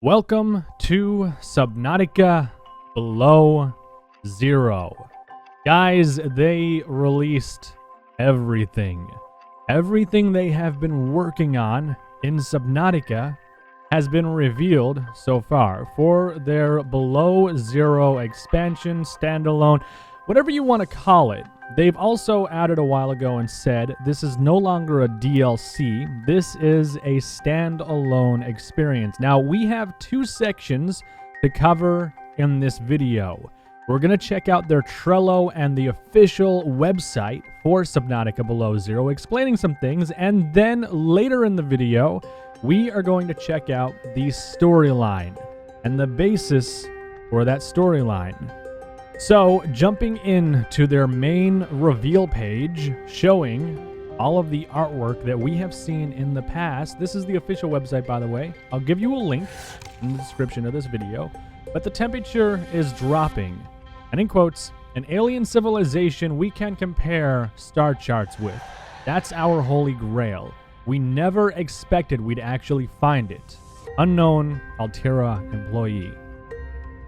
Welcome to Subnautica Below Zero. Guys, they released everything. Everything they have been working on in Subnautica has been revealed so far for their Below Zero expansion, standalone, whatever you want to call it. They've also added a while ago and said this is no longer a DLC. This is a standalone experience. Now, we have two sections to cover in this video. We're going to check out their Trello and the official website for Subnautica Below Zero, explaining some things. And then later in the video, we are going to check out the storyline and the basis for that storyline. So, jumping into their main reveal page, showing all of the artwork that we have seen in the past. This is the official website, by the way. I'll give you a link in the description of this video. But the temperature is dropping. And in quotes, an alien civilization we can compare star charts with. That's our holy grail. We never expected we'd actually find it. Unknown Altera employee.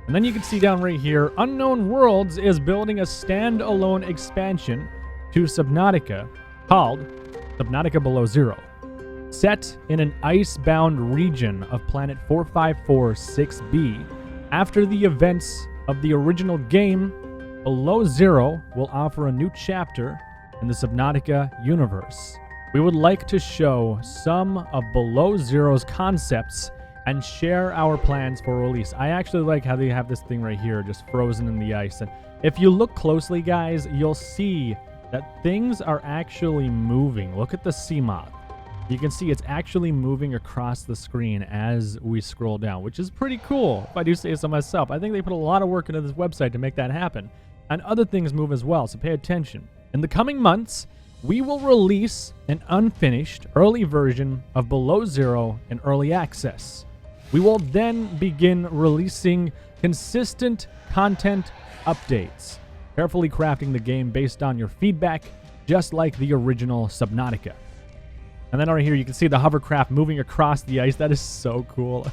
And then you can see down right here, Unknown Worlds is building a standalone expansion to Subnautica called Subnautica Below Zero. Set in an ice-bound region of planet 4546b, after the events of the original game, Below Zero will offer a new chapter in the Subnautica universe. We would like to show some of Below Zero's concepts and share our plans for release. I actually like how they have this thing right here just frozen in the ice. And if you look closely, guys, you'll see that things are actually moving. Look at the sea moth. You can see it's actually moving across the screen as we scroll down, which is pretty cool, if I do say so myself. I think they put a lot of work into this website to make that happen. And other things move as well, so pay attention. In the coming months, we will release an unfinished early version of Below Zero in early access. We will then begin releasing consistent content updates, carefully crafting the game based on your feedback, just like the original Subnautica. And then over here, you can see the hovercraft moving across the ice. That is so cool.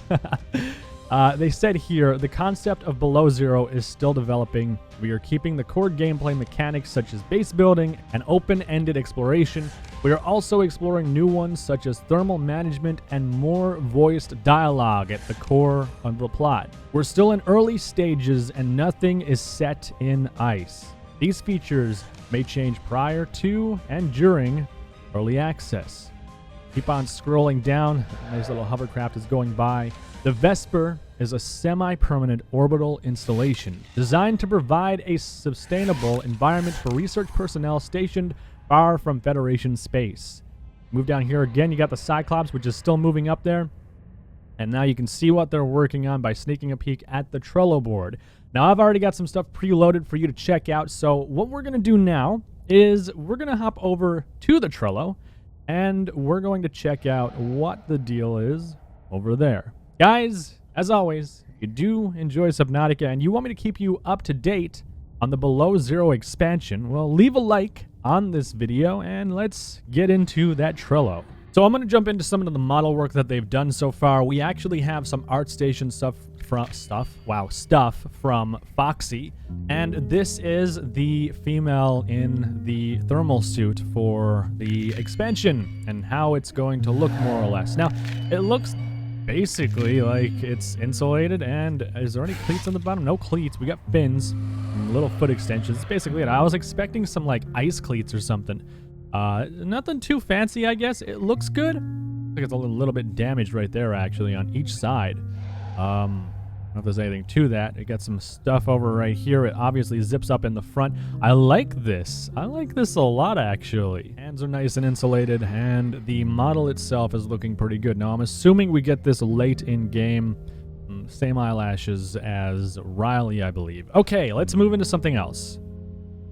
They said here, the concept of Below Zero is still developing. We are keeping the core gameplay mechanics such as base building and open-ended exploration. We are also exploring new ones such as thermal management and more voiced dialogue at the core of the plot. We're still in early stages and nothing is set in ice. These features may change prior to and during early access. Keep on scrolling down. Nice little hovercraft is going by. The Vesper is a semi-permanent orbital installation designed to provide a sustainable environment for research personnel stationed far from Federation space. Move down here again. You got the Cyclops, which is still moving up there. And now you can see what they're working on by sneaking a peek at the Trello board. Now, I've already got some stuff preloaded for you to check out. So what we're going to do now is we're going to hop over to the Trello and we're going to check out what the deal is over there. Guys, as always, if you do enjoy Subnautica and you want me to keep you up to date on the Below Zero expansion, well, leave a like on this video and let's get into that Trello. So I'm going to jump into some of the model work that they've done so far. We actually have some ArtStation stuff from Foxy, and this is the female in the thermal suit for the expansion and how it's going to look more or less. Now, it looks basically like it's insulated, and is there any cleats on the bottom? No cleats. We got fins and little foot extensions. That's basically it. I was expecting some like ice cleats or something. Nothing too fancy, I guess. It looks good. I think it's a little bit damaged right there, actually, on each side. I don't know if there's anything to that. It got some stuff over right here. It obviously zips up in the front. I like this. I like this a lot, actually. Hands are nice and insulated, and the model itself is looking pretty good. Now, I'm assuming we get this late in game. Same eyelashes as Riley, I believe. Okay, let's move into something else.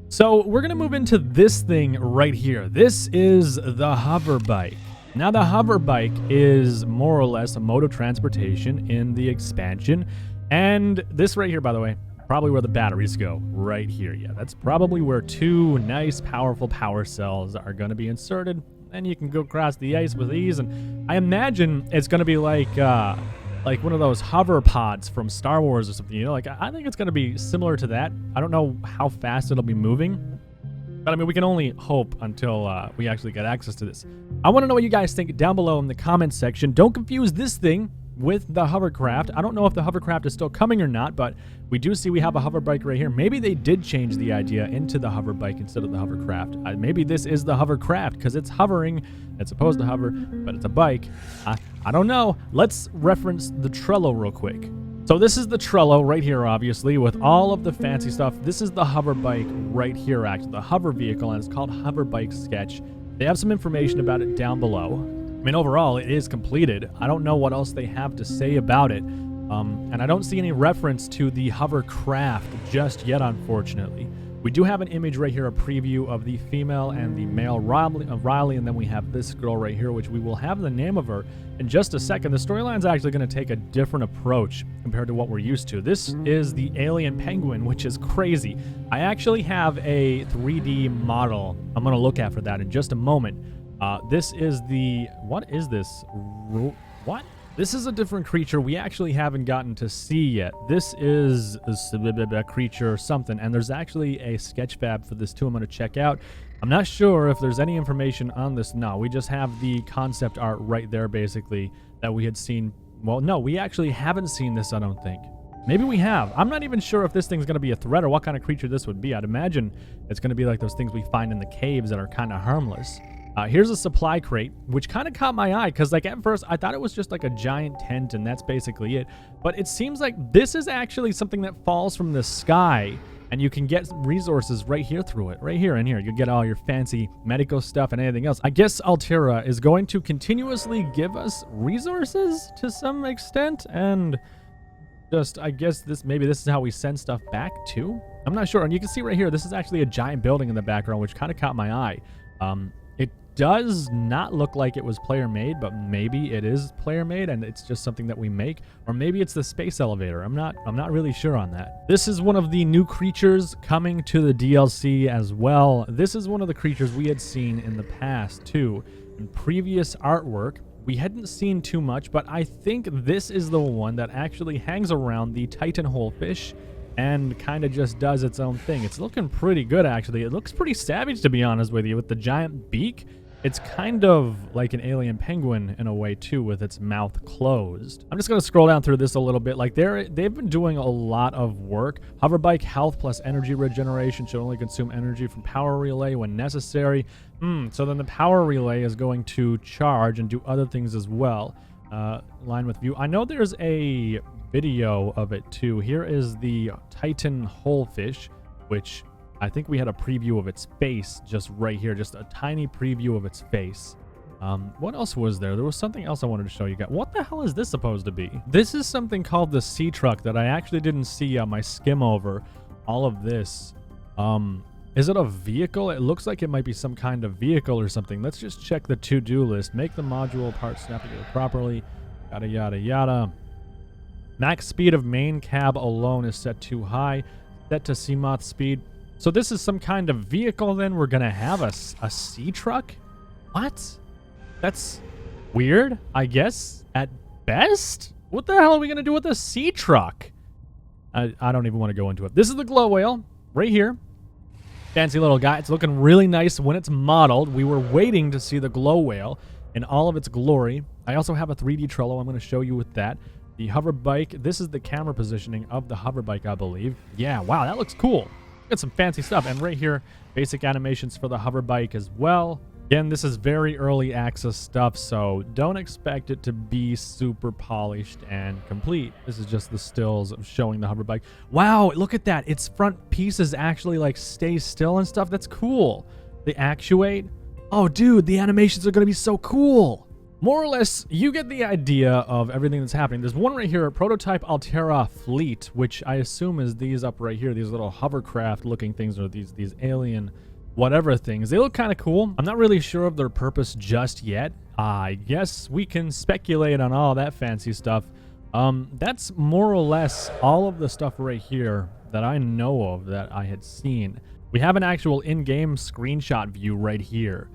So we're going to move into this thing right here. This is the hover bike. Now, the hover bike is more or less a mode of transportation in the expansion. And this right here, by the way, probably where the batteries go. Right here. Yeah, that's probably where two nice, powerful power cells are going to be inserted. And you can go across the ice with ease. And I imagine it's going to be like like one of those hover pods from Star Wars or something, you know? Like, I think it's going to be similar to that. I don't know how fast it'll be moving, but I mean, we can only hope until we actually get access to this. I want to know what you guys think down below in the comments section. Don't confuse this thing with the hovercraft. I don't know if the hovercraft is still coming or not, but we do see we have a hover bike right here. Maybe they did change the idea into the hover bike instead of the hovercraft. Maybe this is the hovercraft because it's hovering. It's supposed to hover, but it's a bike. I don't know. Let's reference the Trello real quick. So this is the Trello right here, obviously, with all of the fancy stuff. This is the hover bike right here, actually, the hover vehicle, and it's called Hover Bike Sketch. They have some information about it down below. I mean, overall, it is completed. I don't know what else they have to say about it. And I don't see any reference to the hovercraft just yet, unfortunately. We do have an image right here, a preview of the female and the male Riley, and then we have this girl right here, which we will have the name of her in just a second. The storyline's actually going to take a different approach compared to what we're used to. This is the alien penguin, which is crazy. I actually have a 3D model I'm going to look at for that in just a moment. This is the... What is this? What? This is a different creature we actually haven't gotten to see yet. This is a creature or something, and there's actually a sketch fab for this too I'm going to check out. I'm not sure if there's any information on this. No, we just have the concept art right there, basically, that we had seen. Well, no, we actually haven't seen this, I don't think. Maybe we have. I'm not even sure if this thing's going to be a threat or what kind of creature this would be. I'd imagine it's going to be like those things we find in the caves that are kind of harmless. Here's a supply crate, which kind of caught my eye because, like, at first I thought it was just like a giant tent and that's basically it. But it seems like this is actually something that falls from the sky and you can get resources right here through it. Right here and here. You get all your fancy medical stuff and anything else. I guess Altera is going to continuously give us resources to some extent, and just, I guess maybe this is how we send stuff back too. I'm not sure. And you can see right here, this is actually a giant building in the background, which kind of caught my eye. It does not look like it was player made, but maybe it is player made and it's just something that we make, or maybe it's the space elevator. I'm not really sure on that. This is one of the new creatures coming to the DLC as well. This is one of the creatures we had seen in the past too. In previous artwork, we hadn't seen too much, but I think this is the one that actually hangs around the Titan Holefish and kind of just does its own thing. It's looking pretty good, actually. It looks pretty savage, to be honest with you, with the giant beak. It's kind of like an alien penguin in a way, too, with its mouth closed. I'm just going to scroll down through this a little bit. Like, they've been doing a lot of work. Hoverbike health plus energy regeneration should only consume energy from power relay when necessary. So then the power relay is going to charge and do other things as well. Line with view. I know there's a video of it too. Here is the Titan Holefish, which I think we had a preview of its face just right here, just a tiny preview of its face. What else was there? There was something else I wanted to show you guys. What the hell is this supposed to be? This is something called the sea truck that I actually didn't see on my skim over all of this. Is it a vehicle? It looks like it might be some kind of vehicle or something. Let's just check the to-do list. Make the module part snap together properly. Yada, yada, yada. Max speed of main cab alone is set too high. Set to Seamoth speed. So this is some kind of vehicle then? We're going to have a sea truck? What? That's weird, I guess, at best? What the hell are we going to do with a sea truck? I don't even want to go into it. This is the glow whale right here. Fancy little guy. It's looking really nice when it's modeled. We were waiting to see the glow whale in all of its glory. I also have a 3D Trello I'm going to show you with that. The hover bike. This is the camera positioning of the hover bike, I believe. Yeah, wow, that looks cool. Got some fancy stuff. And right here, basic animations for the hover bike as well. Again, this is very early access stuff, so don't expect it to be super polished and complete. This is just the stills of showing the hover bike. Wow, look at that. Its front pieces actually like stay still and stuff. That's cool. They actuate. Oh, dude, the animations are going to be so cool. More or less, you get the idea of everything that's happening. There's one right here, a prototype Altera fleet, which I assume is these up right here, these little hovercraft looking things, or these alien whatever things. They look kind of cool. I'm not really sure of their purpose just yet. I guess we can speculate on all that fancy stuff. That's more or less all of the stuff right here that I know of that I had seen. We have an actual in-game screenshot view right here,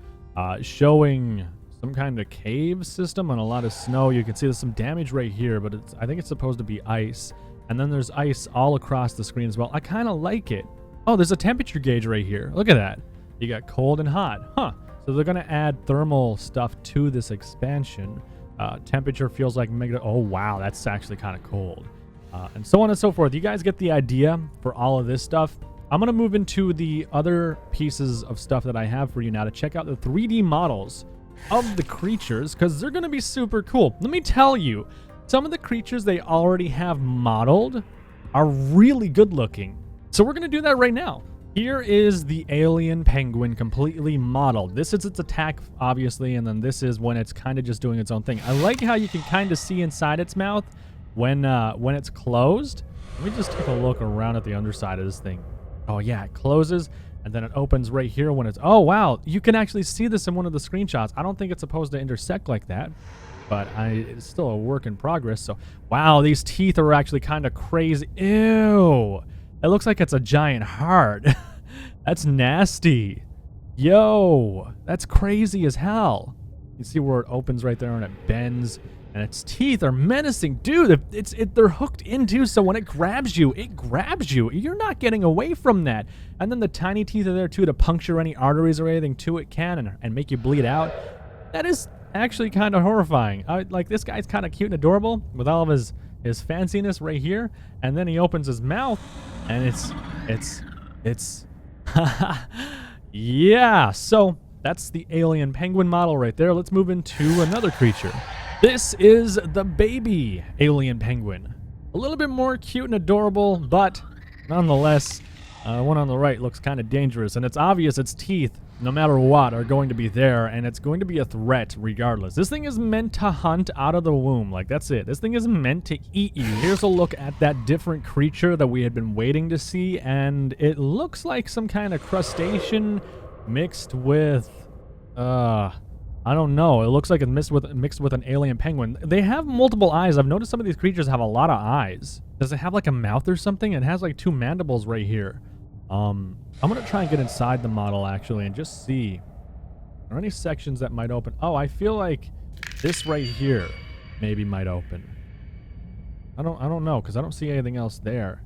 showing some kind of cave system and a lot of snow. You can see there's some damage right here, but I think it's supposed to be ice. And then there's ice all across the screen as well. I kind of like it. Oh, there's a temperature gauge right here. Look at that. You got cold and hot. Huh. So they're going to add thermal stuff to this expansion. Temperature feels like mega. Oh, wow. That's actually kind of cold. And so on and so forth. You guys get the idea for all of this stuff. I'm going to move into the other pieces of stuff that I have for you now to check out the 3D models of the creatures, because they're going to be super cool. Let me tell you, some of the creatures they already have modeled are really good looking. So we're going to do that right now. Here is the alien penguin completely modeled. This is its attack, obviously, and then this is when it's kind of just doing its own thing. I like how you can kind of see inside its mouth when it's closed. Let me just take a look around at the underside of this thing. Oh, yeah, it closes. And then it opens right here when it's... Oh, wow. You can actually see this in one of the screenshots. I don't think it's supposed to intersect like that. But it's still a work in progress. So, wow, these teeth are actually kind of crazy. Ew. It looks like it's a giant heart. That's nasty. Yo. That's crazy as hell. You see where it opens right there and it bends. And its teeth are menacing. Dude, they're hooked into, so when it grabs you, it grabs you. You're not getting away from that. And then the tiny teeth are there, too, to puncture any arteries or anything to it can and make you bleed out. That is actually kind of horrifying. Like, this guy's kind of cute and adorable with all of his fanciness right here. And then he opens his mouth, and it's... Yeah, so that's the alien penguin model right there. Let's move into another creature. This is the baby alien penguin. A little bit more cute and adorable, but nonetheless, one on the right looks kind of dangerous. And it's obvious its teeth, no matter what, are going to be there, and it's going to be a threat regardless. This thing is meant to hunt out of the womb. Like, that's it. This thing is meant to eat you. Here's a look at that different creature that we had been waiting to see, and it looks like some kind of crustacean mixed with... I don't know. It looks like it's mixed with an alien penguin. They have multiple eyes. I've noticed some of these creatures have a lot of eyes. Does it have like a mouth or something? It has like 2 mandibles right here. I'm going to try and get inside the model actually and just see. Are there any sections that might open? Oh, I feel like this right here maybe might open. I don't know because I don't see anything else there.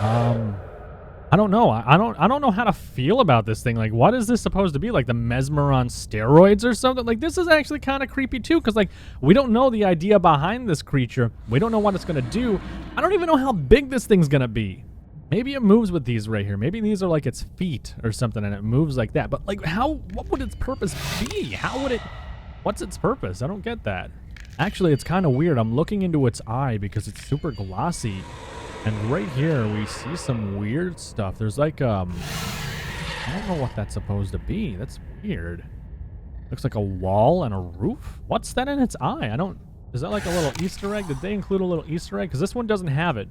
I don't know. I don't know how to feel about this thing. Like, what is this supposed to be? Like the Mesmer on steroids or something? Like, this is actually kind of creepy too, because like we don't know the idea behind this creature. We don't know what it's gonna do. I don't even know how big this thing's gonna be. Maybe it moves with these right here. Maybe these are like its feet or something, and it moves like that. But like, what would its purpose be? How would it? What's its purpose? I don't get that. Actually, it's kind of weird. I'm looking into its eye because it's super glossy. And right here, we see some weird stuff. There's like, I don't know what that's supposed to be. That's weird. Looks like a wall and a roof. What's that in its eye? Is that like a little Easter egg? Did they include a little Easter egg? Because this one doesn't have it.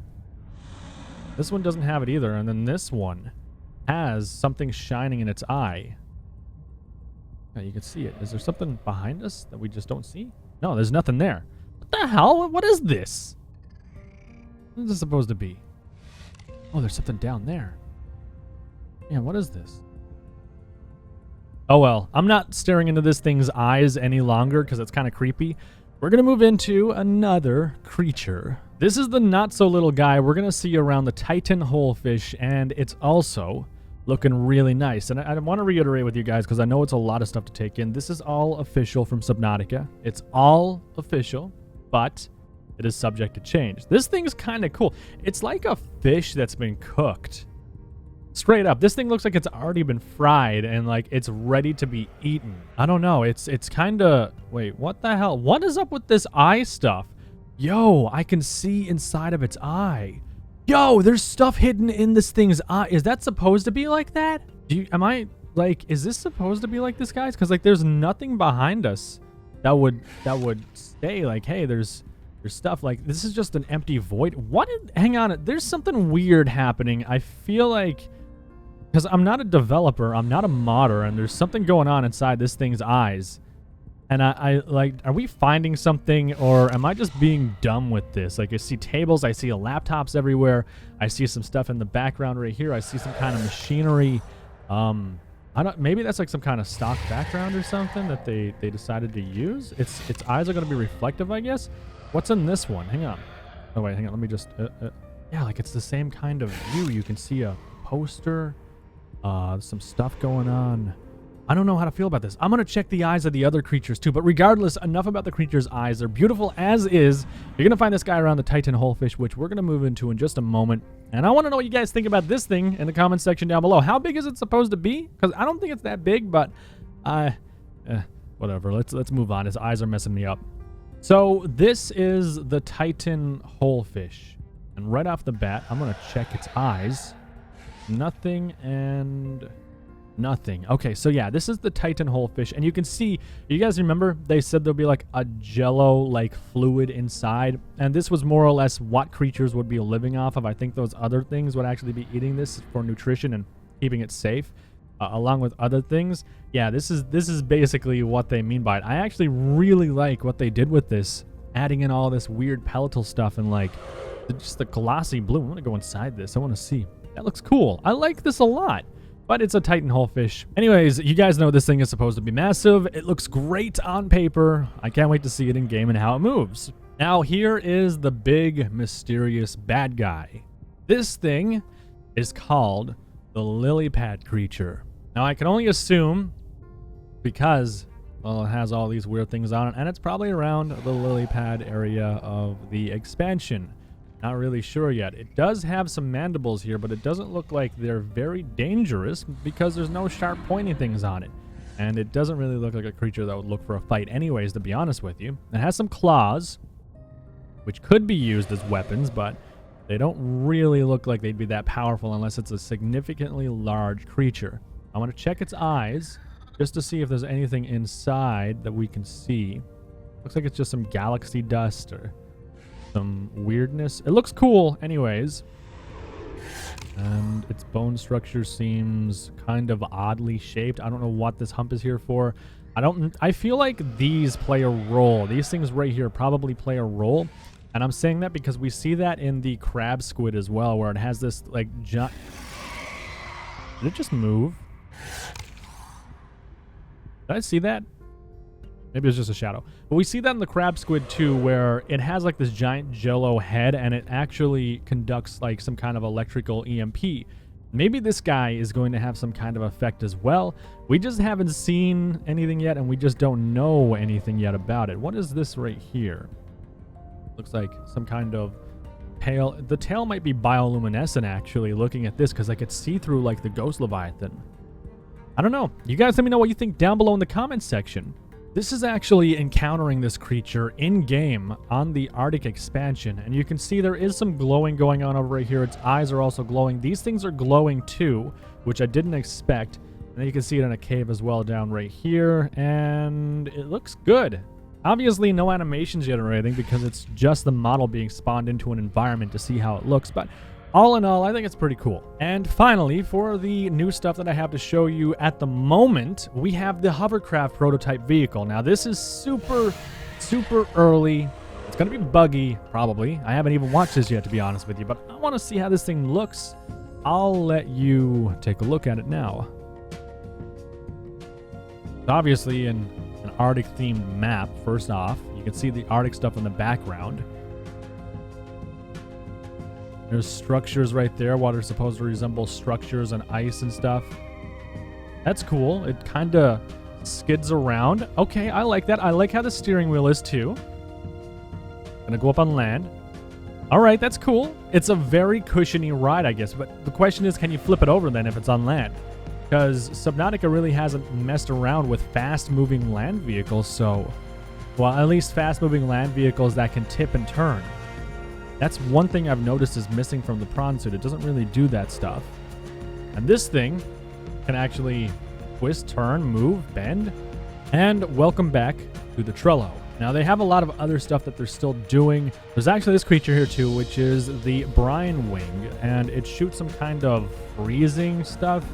This one doesn't have it either. And then this one has something shining in its eye. Yeah, you can see it. Is there something behind us that we just don't see? No, there's nothing there. What the hell? What is this? What is this supposed to be? Oh, there's something down there. Man, what is this? Oh, well. I'm not staring into this thing's eyes any longer because it's kind of creepy. We're going to move into another creature. This is the not-so-little guy we're going to see around the Titan Holefish, and it's also looking really nice. And I want to reiterate with you guys because I know it's a lot of stuff to take in. This is all official from Subnautica. It's all official, but... it is subject to change. This thing's kind of cool. It's like a fish that's been cooked. Straight up. This thing looks like it's already been fried and like it's ready to be eaten. I don't know. It's kind of... Wait, what the hell? What is up with this eye stuff? Yo, I can see inside of its eye. Yo, there's stuff hidden in this thing's eye. Is that supposed to be like that? Is this supposed to be like this, guys? Because like there's nothing behind us that would say like, hey, there's stuff. Like, this is just an empty void. Hang on, there's something weird happening. I feel like, because I'm not a developer, I'm not a modder, and there's something going on inside this thing's eyes. And I like, are we finding something, or am I just being dumb with this? Like, I see tables, I see laptops everywhere, I see some stuff in the background right here, I see some kind of machinery. I don't. Maybe that's like some kind of stock background or something that they decided to use. Its eyes are going to be reflective, I guess. What's in this one? Hang on. Oh wait, hang on. Let me just. Yeah, like it's the same kind of view. You can see a poster, some stuff going on. I don't know how to feel about this. I'm going to check the eyes of the other creatures too, but regardless, enough about the creatures' eyes. They're beautiful as is. You're going to find this guy around the Titan Holefish, which we're going to move into in just a moment. And I want to know what you guys think about this thing in the comment section down below. How big is it supposed to be? Because I don't think it's that big, but whatever. Let's move on. His eyes are messing me up. So this is the Titan Holefish. And right off the bat, I'm going to check its eyes. Nothing and nothing. Okay, so yeah, this is the Titan Holefish. And you can see, you guys remember they said there'll be like a jello-like fluid inside. And this was more or less what creatures would be living off of. I think those other things would actually be eating this for nutrition and keeping it safe, along with other things. Yeah, this is basically what they mean by it. I actually really like what they did with this, adding in all this weird palatal stuff and like just the glossy blue. I'm gonna go inside this. I want to see. That looks cool. I like this a lot. But it's a Titan Holefish. Anyways, you guys know this thing is supposed to be massive. It looks great on paper. I can't wait to see it in game and how it moves. Now here is the big mysterious bad guy. This thing is called the lily pad creature. Now I can only assume because, well, it has all these weird things on it, and it's probably around the lily pad area of the expansion. Not really sure yet. It does have some mandibles here, but it doesn't look like they're very dangerous because there's no sharp pointy things on it. And it doesn't really look like a creature that would look for a fight anyways, to be honest with you. It has some claws, which could be used as weapons, but they don't really look like they'd be that powerful unless it's a significantly large creature. I want to check its eyes just to see if there's anything inside that we can see. Looks like it's just some galaxy dust or some weirdness. It looks cool anyways. And its bone structure seems kind of oddly shaped. I don't know what this hump is here for. I feel like these play a role. These things right here probably play a role. And I'm saying that because we see that in the crab squid as well, where it has this like giant... Did it just move? Did I see that? Maybe it's just a shadow. But we see that in the crab squid too, where it has like this giant jello head and it actually conducts like some kind of electrical EMP. Maybe this guy is going to have some kind of effect as well. We just haven't seen anything yet, and we just don't know anything yet about it. What is this right here? Looks like some kind of tail. The tail might be bioluminescent actually, looking at this, because I could see through like the ghost leviathan. I don't know. You guys let me know what you think down below in the comments section. This is actually encountering this creature in-game on the Arctic expansion, and you can see there is some glowing going on over right here. Its eyes are also glowing. These things are glowing too, which I didn't expect. And then you can see it in a cave as well down right here, and it looks good. Obviously no animations yet or anything because it's just the model being spawned into an environment to see how it looks, but all in all, I think it's pretty cool. And finally, for the new stuff that I have to show you at the moment, we have the Hovercraft prototype vehicle. Now, this is super, super early. It's going to be buggy, probably. I haven't even watched this yet, to be honest with you, but I want to see how this thing looks. I'll let you take a look at it now. It's obviously in an Arctic-themed map, first off. You can see the Arctic stuff in the background. There's structures right there, what are supposed to resemble structures on ice and stuff. That's cool. It kind of skids around. Okay, I like that. I like how the steering wheel is too. Gonna go up on land. All right, that's cool. It's a very cushiony ride, I guess. But the question is, can you flip it over then if it's on land? Because Subnautica really hasn't messed around with fast-moving land vehicles, so... Well, at least fast-moving land vehicles that can tip and turn. That's one thing I've noticed is missing from the prawn suit. It doesn't really do that stuff. And this thing can actually twist, turn, move, bend. And welcome back to the Trello. Now, they have a lot of other stuff that they're still doing. There's actually this creature here, too, which is the Brine Wing. And it shoots some kind of freezing stuff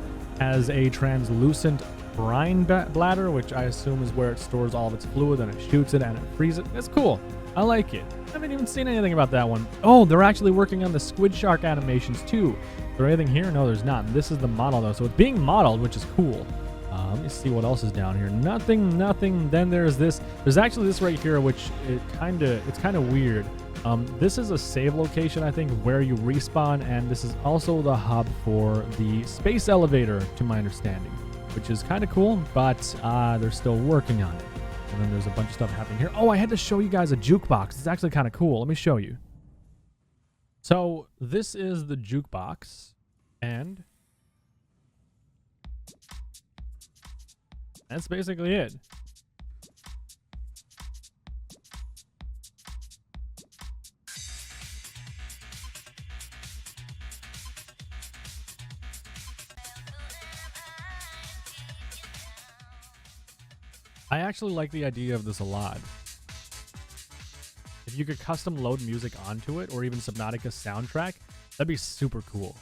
as a translucent brine bladder, which I assume is where it stores all of its fluid, and it shoots it and it freezes it. It's cool. I like it. I haven't even seen anything about that one. Oh, they're actually working on the squid shark animations too. Is there anything here? No, there's not. This is the model though, so it's being modeled, which is cool. Let me see what else is down here. Nothing. Then there's this. There's actually this right here, which it's kind of weird. This is a save location, I think, where you respawn, and this is also the hub for the space elevator, to my understanding, which is kind of cool, but they're still working on it. And then there's a bunch of stuff happening here. Oh, I had to show you guys a jukebox. It's actually kind of cool. Let me show you. So this is the jukebox, and that's basically it. I actually like the idea of this a lot. If you could custom load music onto it, or even Subnautica soundtrack, that'd be super cool.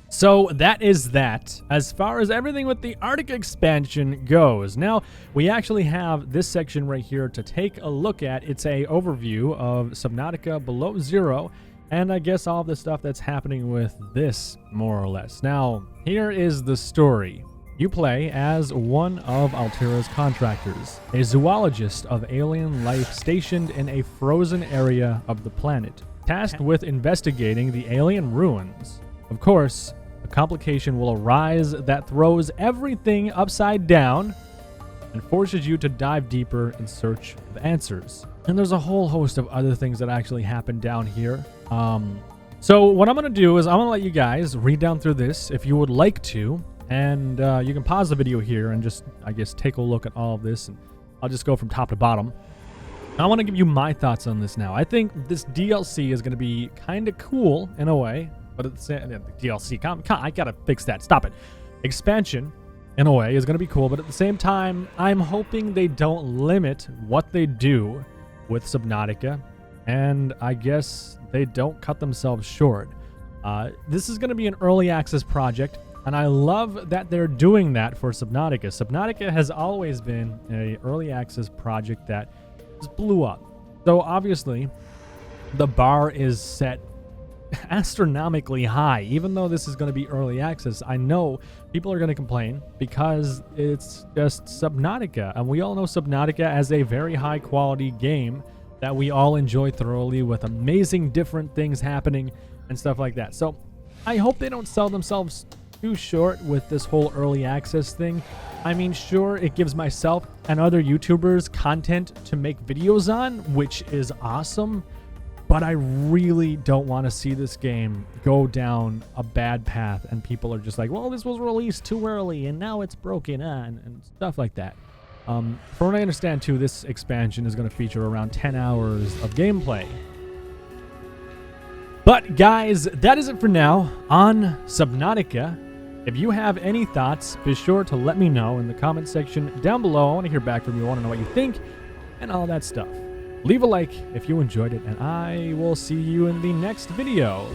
So that is that, as far as everything with the Arctic expansion goes. Now, we actually have this section right here to take a look at. It's a overview of Subnautica Below Zero, and I guess all of the stuff that's happening with this, more or less. Now, here is the story. You play as one of Altera's contractors, a zoologist of alien life stationed in a frozen area of the planet, tasked with investigating the alien ruins. Of course, a complication will arise that throws everything upside down and forces you to dive deeper in search of answers. And there's a whole host of other things that actually happen down here. So what I'm going to do is I'm going to let you guys read down through this if you would like to. And you can pause the video here and just, I guess, take a look at all of this. And I'll just go from top to bottom. I want to give you my thoughts on this now. I think this DLC is going to be kind of cool in a way. But at the same DLC, I got to fix that. Stop it. Expansion, in a way, is going to be cool. But at the same time, I'm hoping they don't limit what they do with Subnautica. And I guess they don't cut themselves short. This is going to be an early access project. And I love that they're doing that for Subnautica. Subnautica has always been an early access project that just blew up. So obviously, the bar is set astronomically high. Even though this is going to be early access, I know people are going to complain because it's just Subnautica. And we all know Subnautica as a very high quality game that we all enjoy thoroughly, with amazing different things happening and stuff like that. So I hope they don't sell themselves too short with this whole early access thing. I mean, sure, it gives myself and other YouTubers content to make videos on, which is awesome, but I really don't want to see this game go down a bad path and people are just like, well, this was released too early and now it's broken and stuff like that. From what I understand too, this expansion is going to feature around 10 hours of gameplay. But guys, that is it for now on Subnautica. If you have any thoughts, be sure to let me know in the comment section down below. I want to hear back from you. I want to know what you think and all that stuff. Leave a like if you enjoyed it, and I will see you in the next video.